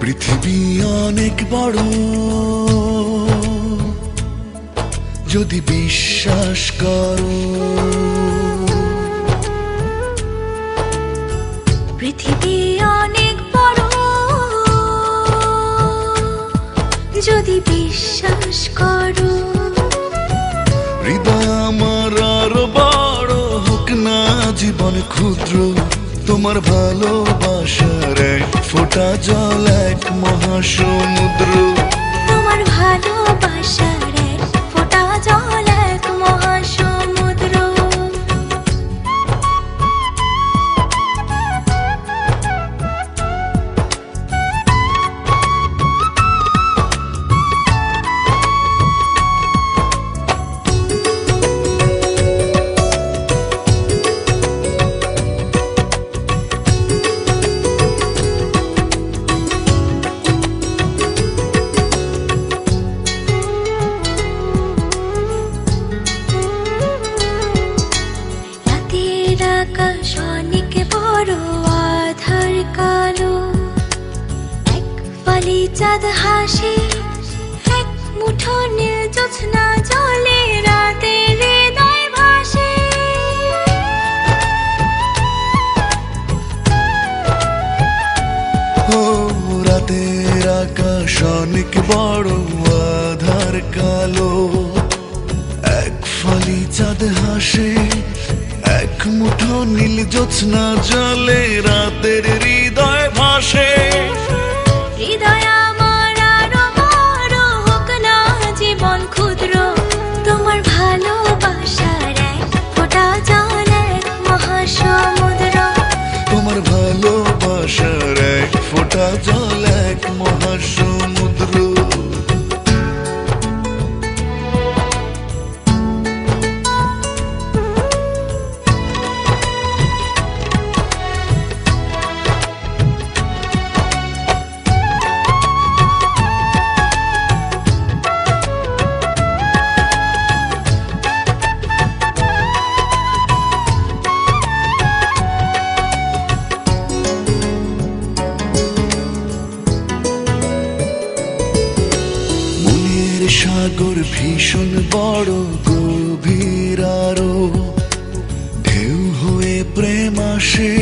পৃথিবী অনেক বড়, যদি বিশ্বাস করো। পৃথিবী অনেক বড়, যদি বিশ্বাস করো। হৃদয় আমার আরো বড় হোক না জীবন ক্ষুদ্র, তোমার ভালোবাসার এক ফোঁটা জল এক মহাসমুদ্র। তোমার ভালোবাসার এক ফোঁটা জল এক মহাসমুদ্র। আকাশ অনেক বড়, আধার কালো, এক ফালি চাঁদ হাসে, এক মুঠো নীল জ্যোৎস্না জলে রাতের হৃদয় ভাসে। ও রাতের আকাশ অনেক বড়, আধার কালো, এক ফালি চাঁদ হাসে, এক মুঠো নীল জ্যোৎস্না জলে রাতের হৃদয় ভাসে। হৃদয় আমার আরো বড় হোক না জীবন ক্ষুদ্র, তোমার ভালোবাসার এক ফোঁটা জল এক মহাসমুদ্র। তোমার ভালোবাসার এক ফোঁটা জল এক মহাসমুদ্র। সাগর ভীষণ বড়, গভীর আরো, ঢেউ হয়ে প্রেম আসে,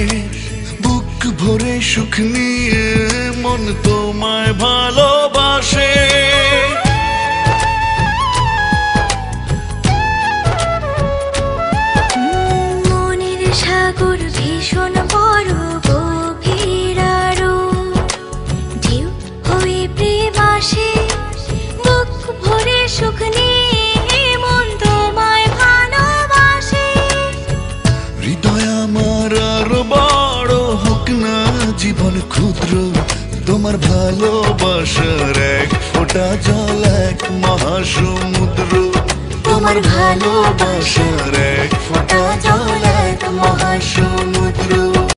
বুক ভরে সুখ নিয়ে মন তোমায় ভালোবাসে। মনের সাগর ভীষণ বড়, গভীর আরো, ঢেউ হয়ে প্রেম আসে, ভরে সুখ নিয়ে মন তোমায় ভালোবাসে। হৃদয় আমার আরো বড় হোক না জীবন ক্ষুদ্র, তোমার ভালোবাসার এক ফোঁটা জল এক মহাসমুদ্র। তোমার ভালোবাসার এক ফোঁটা জল এক মহাসমুদ্র।